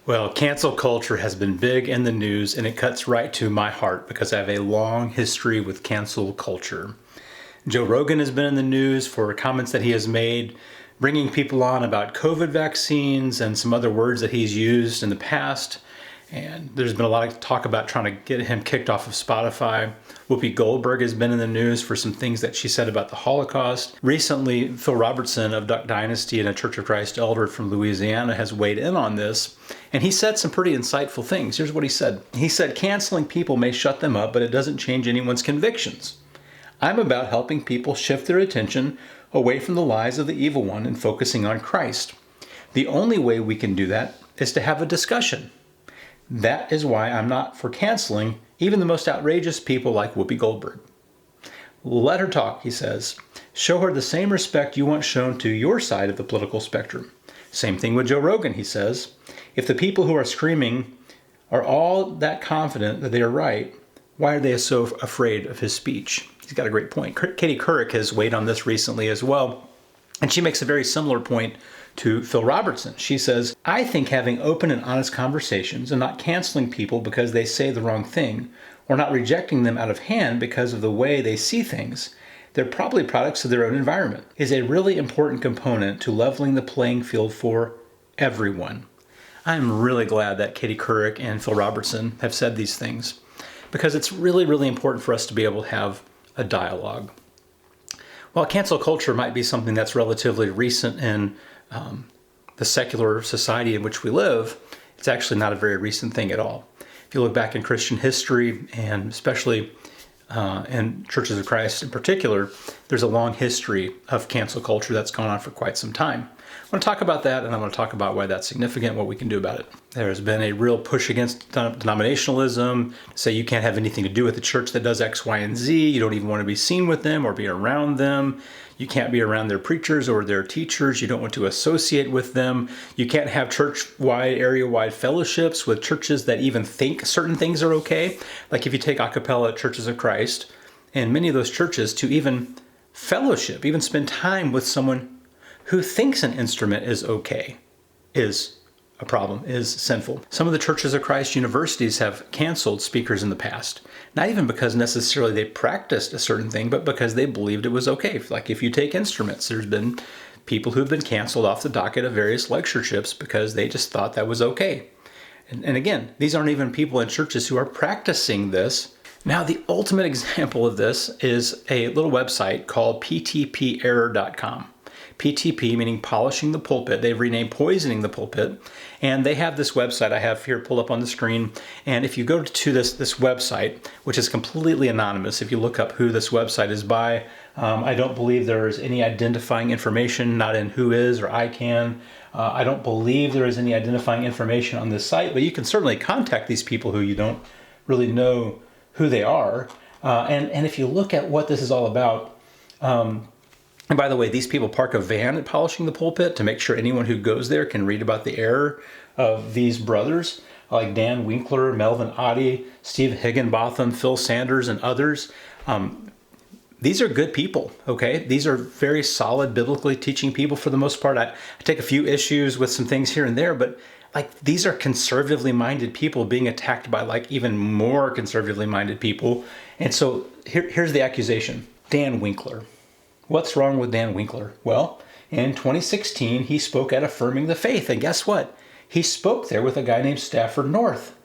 Well, cancel culture has been big in the news, and it cuts right to my heart because I have a long history with cancel culture. Joe Rogan has been in the news for comments that he has made, bringing people on about COVID vaccines and some other words that he's used in the past. And there's been a lot of talk about trying to get him kicked off of Spotify. Whoopi Goldberg has been in the news for some things that she said about the Holocaust. Recently, Phil Robertson of Duck Dynasty and a Church of Christ elder from Louisiana has weighed in on this. And he said some pretty insightful things. Here's what he said. He said, canceling people may shut them up, but it doesn't change anyone's convictions. I'm about helping people shift their attention away from the lies of the evil one and focusing on Christ. The only way we can do that is to have a discussion. That is why I'm not for canceling even the most outrageous people like Whoopi Goldberg. Let her talk, he says. Show her the same respect you want shown to your side of the political spectrum. Same thing with Joe Rogan, he says. If the people who are screaming are all that confident that they are right, why are they so afraid of his speech? He's got a great point. Katie Couric has weighed on this recently as well, and she makes a very similar point to Phil Robertson. She says, I think having open and honest conversations and not canceling people because they say the wrong thing or not rejecting them out of hand because of the way they see things, they're probably products of their own environment, is a really important component to leveling the playing field for everyone. I'm really glad that Katie Couric and Phil Robertson have said these things because it's really, really important for us to be able to have a dialogue. While cancel culture might be something that's relatively recent in the secular society in which we live, it's actually not a very recent thing at all. If you look back in Christian history, and especially in Churches of Christ in particular, there's a long history of cancel culture that's gone on for quite some time. I want to talk about that, and I want to talk about why that's significant, what we can do about it. There's been a real push against denominationalism, say you can't have anything to do with the church that does X, Y, and Z. You don't even want to be seen with them or be around them. You can't be around their preachers or their teachers. You don't want to associate with them. You can't have church-wide, area-wide fellowships with churches that even think certain things are okay. Like if you take a cappella at Churches of Christ, and many of those churches to even fellowship, even spend time with someone who thinks an instrument is okay, is a problem, is sinful. Some of the Churches of Christ universities have canceled speakers in the past, not even because necessarily they practiced a certain thing, but because they believed it was okay. Like if you take instruments, there's been people who've been canceled off the docket of various lectureships because they just thought that was okay. And again, these aren't even people in churches who are practicing this. Now, the ultimate example of this is a little website called ptperror.com. PTP meaning polishing the pulpit. They've renamed poisoning the pulpit. And they have this website I have here pulled up on the screen. And if you go to this website, which is completely anonymous, if you look up who this website is by, I don't believe there is any identifying information, not in who is or ICANN. I don't believe there is any identifying information on this site, but you can certainly contact these people who you don't really know who they are. And if you look at what this is all about, and by the way, these people park a van at Polishing the Pulpit to make sure anyone who goes there can read about the error of these brothers, like Dan Winkler, Melvin Oddie, Steve Higginbotham, Phil Sanders, and others. These are good people, okay? These are very solid, biblically teaching people for the most part. I take a few issues with some things here and there, but like these are conservatively minded people being attacked by like even more conservatively minded people. And so here's the accusation. Dan Winkler. What's wrong with Dan Winkler? Well, in 2016, he spoke at Affirming the Faith. And guess what? He spoke there with a guy named Stafford North,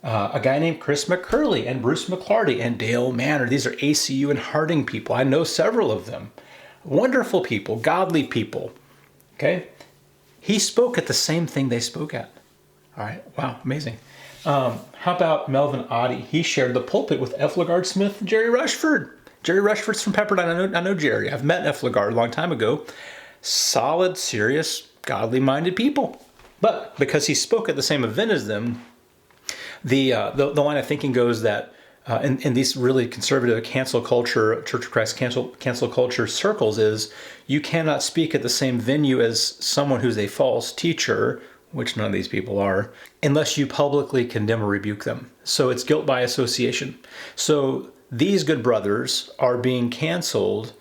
a guy named Chris McCurley and Bruce McClarty and Dale Manor. These are ACU and Harding people. I know several of them. Wonderful people, godly people. Okay? He spoke at the same thing they spoke at. All right. Wow. Amazing. How about Melvin Oddie? He shared the pulpit with F. LaGard Smith and Jerry Rushford. Jerry Rushford's from Pepperdine. I know Jerry. I've met F. LaGard a long time ago. Solid, serious, godly-minded people. But because he spoke at the same event as them, the line of thinking goes that in these really conservative cancel culture, Church of Christ cancel culture circles is you cannot speak at the same venue as someone who's a false teacher, which none of these people are, unless you publicly condemn or rebuke them. So it's guilt by association. So these good brothers are being canceled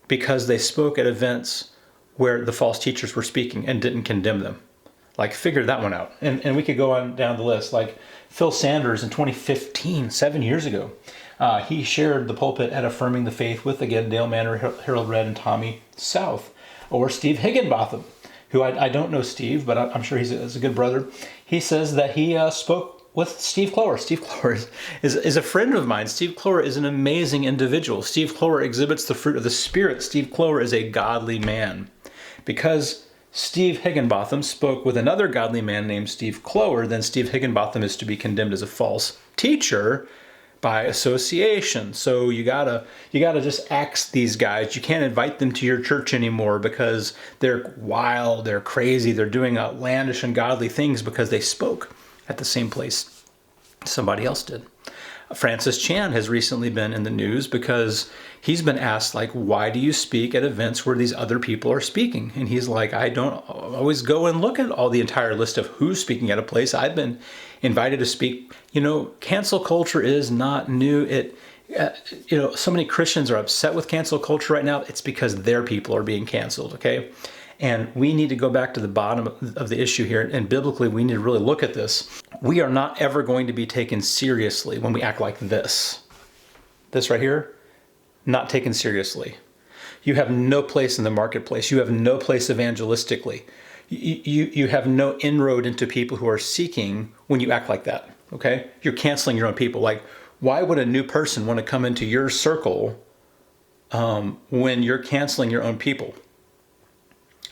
because they spoke at events where the false teachers were speaking and didn't condemn them. Like, figure that one out. And we could go on down the list. Like Phil Sanders in 2015, 7 years ago, he shared the pulpit at Affirming the Faith with, again, Dale Manor, Harold Red, and Tommy South. Or Steve Higginbotham, who I don't know Steve, but I'm sure he's a good brother. He says that he spoke with Steve Clower. Steve Clower is a friend of mine. Steve Clower is an amazing individual. Steve Clower exhibits the fruit of the Spirit. Steve Clower is a godly man. Because Steve Higginbotham spoke with another godly man named Steve Clower, then Steve Higginbotham is to be condemned as a false teacher by association. So you gotta just axe these guys. You can't invite them to your church anymore because they're wild, they're crazy, they're doing outlandish and godly things because they spoke at the same place somebody else did. Francis Chan has recently been in the news because he's been asked, like, why do you speak at events where these other people are speaking? And he's like, I don't always go and look at all the entire list of who's speaking at a place. I've been invited to speak. Cancel culture is not new. So many Christians are upset with cancel culture right now. It's because their people are being canceled, okay? And we need to go back to the bottom of the issue here. And biblically, we need to really look at this. We are not ever going to be taken seriously when we act like this. This right here, not taken seriously. You have no place in the marketplace. You have no place evangelistically. You have no inroad into people who are seeking when you act like that, okay? You're canceling your own people. Like, why would a new person want to come into your circle when you're canceling your own people?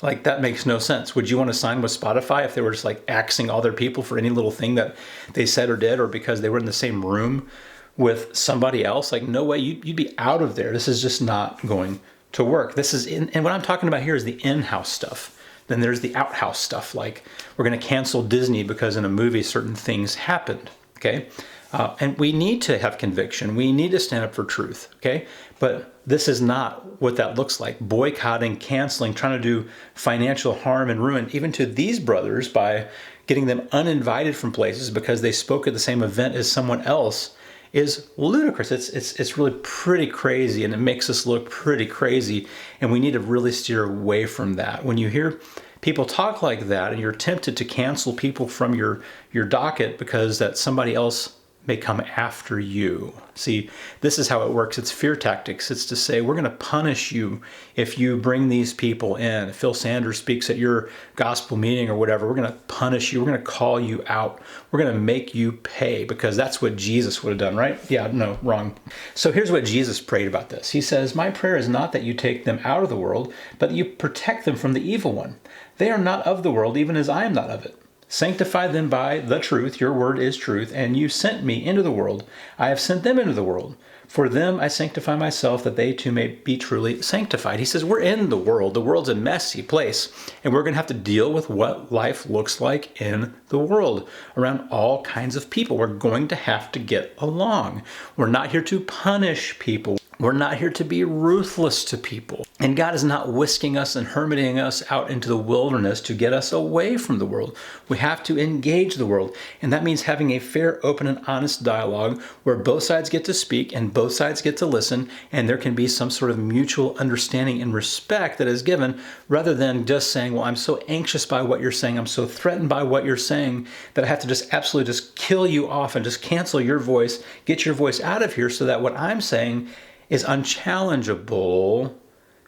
Like, that makes no sense. Would you want to sign with Spotify if they were just like axing all their people for any little thing that they said or did, or because they were in the same room with somebody else? Like, no way, you'd be out of there. This is just not going to work. And what I'm talking about here is the in-house stuff. Then there's the outhouse stuff. Like, we're going to cancel Disney because in a movie certain things happened, okay? And we need to have conviction. We need to stand up for truth, okay? But this is not what that looks like. Boycotting, canceling, trying to do financial harm and ruin, even to these brothers by getting them uninvited from places because they spoke at the same event as someone else is ludicrous. It's really pretty crazy, and it makes us look pretty crazy. And we need to really steer away from that. When you hear people talk like that and you're tempted to cancel people from your docket because that somebody else may come after you. See, this is how it works. It's fear tactics. It's to say, we're going to punish you if you bring these people in. If Phil Sanders speaks at your gospel meeting or whatever, we're going to punish you. We're going to call you out. We're going to make you pay, because that's what Jesus would have done, right? Yeah, no, wrong. So here's what Jesus prayed about this. He says, my prayer is not that you take them out of the world, but that you protect them from the evil one. They are not of the world, even as I am not of it. Sanctify them by the truth. Your word is truth. And you sent me into the world. I have sent them into the world. For them I sanctify myself, that they too may be truly sanctified. He says we're in the world. The world's a messy place. And we're going to have to deal with what life looks like in the world around all kinds of people. We're going to have to get along. We're not here to punish people. We're not here to be ruthless to people. And God is not whisking us and hermiting us out into the wilderness to get us away from the world. We have to engage the world. And that means having a fair, open, and honest dialogue where both sides get to speak and both sides get to listen, and there can be some sort of mutual understanding and respect that is given, rather than just saying, well, I'm so anxious by what you're saying, I'm so threatened by what you're saying that I have to just absolutely just kill you off and just cancel your voice, get your voice out of here so that what I'm saying is unchallengeable,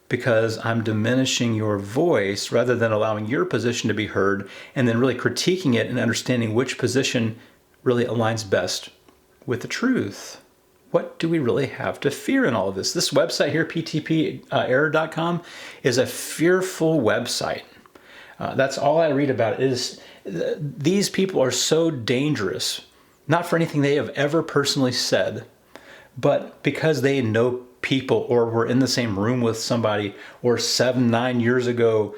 because I'm diminishing your voice rather than allowing your position to be heard, and then really critiquing it and understanding which position really aligns best with the truth. What do we really have to fear in all of this? This website here, ptperror.com, is a fearful website. That's all I read about. These people are so dangerous, not for anything they have ever personally said, but because they know people or were in the same room with somebody, or 7-9 years ago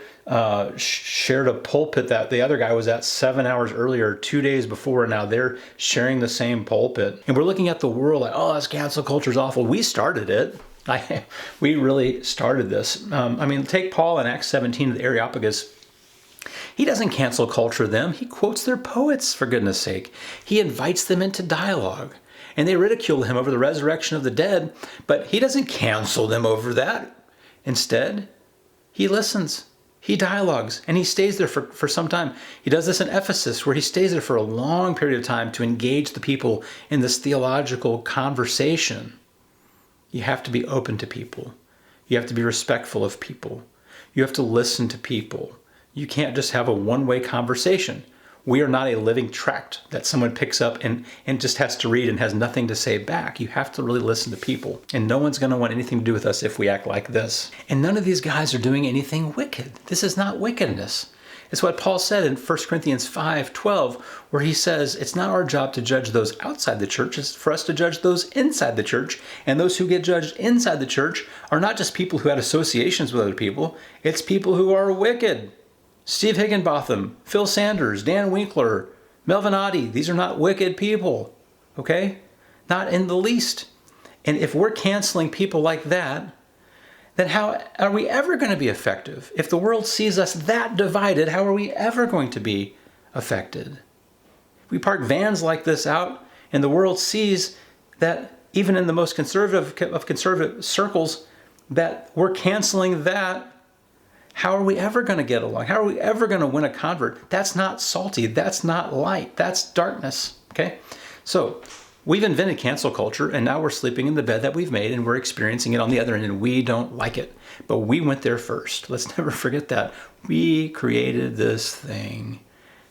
shared a pulpit that the other guy was at 7 hours earlier, 2 days before, and now they're sharing the same pulpit. And we're looking at the world like, oh, this cancel culture is awful. We started it. We really started this. Take Paul in Acts 17 to the Areopagus. He doesn't cancel culture them. He quotes their poets, for goodness sake. He invites them into dialogue. And they ridicule him over the resurrection of the dead, but he doesn't cancel them over that. Instead, he listens. He dialogues and he stays there for some time. He does this in Ephesus, where he stays there for a long period of time to engage the people in this theological conversation. You have to be open to people. You have to be respectful of people. You have to listen to people. You can't just have a one-way conversation. We are not a living tract that someone picks up and just has to read and has nothing to say back. You have to really listen to people. And no one's going to want anything to do with us if we act like this. And none of these guys are doing anything wicked. This is not wickedness. It's what Paul said in 1 Corinthians 5:12, where he says, it's not our job to judge those outside the church. It's for us to judge those inside the church. And those who get judged inside the church are not just people who had associations with other people. It's people who are wicked. Steve Higginbotham, Phil Sanders, Dan Winkler, Melvin Oddie, these are not wicked people, okay? Not in the least. And if we're canceling people like that, then how are we ever going to be effective? If the world sees us that divided, how are we ever going to be affected? If we park vans like this out and the world sees that even in the most conservative of conservative circles, that we're canceling that, how are we ever going to get along? How are we ever going to win a convert? That's not salty. That's not light. That's darkness. Okay? So we've invented cancel culture, and now we're sleeping in the bed that we've made, and we're experiencing it on the other end, and we don't like it. But we went there first. Let's never forget that. We created this thing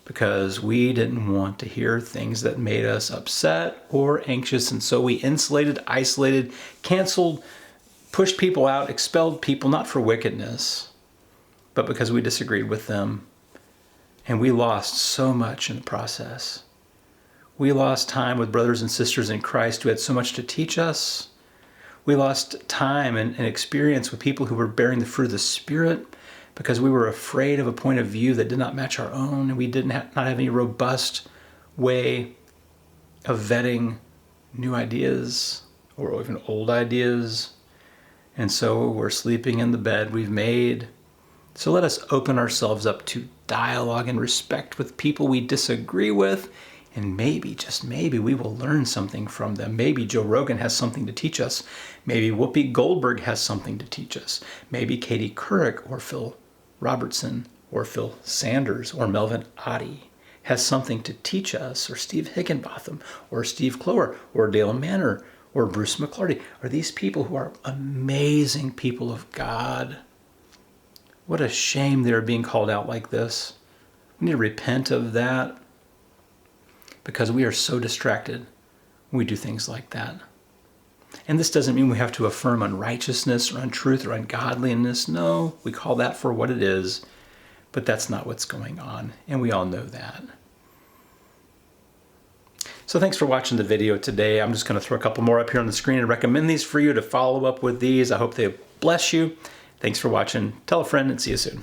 because we didn't want to hear things that made us upset or anxious, and so we insulated, isolated, canceled, pushed people out, expelled people, not for wickedness, but because we disagreed with them. And we lost so much in the process. We lost time with brothers and sisters in Christ who had so much to teach us. We lost time and experience with people who were bearing the fruit of the Spirit because we were afraid of a point of view that did not match our own, and we did not have any robust way of vetting new ideas or even old ideas. And so we're sleeping in the bed we've made. So let us open ourselves up to dialogue and respect with people we disagree with, and maybe, just maybe, we will learn something from them. Maybe Joe Rogan has something to teach us. Maybe Whoopi Goldberg has something to teach us. Maybe Katie Couric or Phil Robertson or Phil Sanders or Melvin Oddie has something to teach us, or Steve Higginbotham or Steve Clower or Dale Manor or Bruce McClarty, or these people who are amazing people of God. What a shame they're being called out like this. We need to repent of that because we are so distracted when we do things like that. And this doesn't mean we have to affirm unrighteousness or untruth or ungodliness. No, we call that for what it is, but that's not what's going on, and we all know that. So thanks for watching the video today. I'm just going to throw a couple more up here on the screen and recommend these for you to follow up with these. I hope they bless you. Thanks for watching. Tell a friend and see you soon.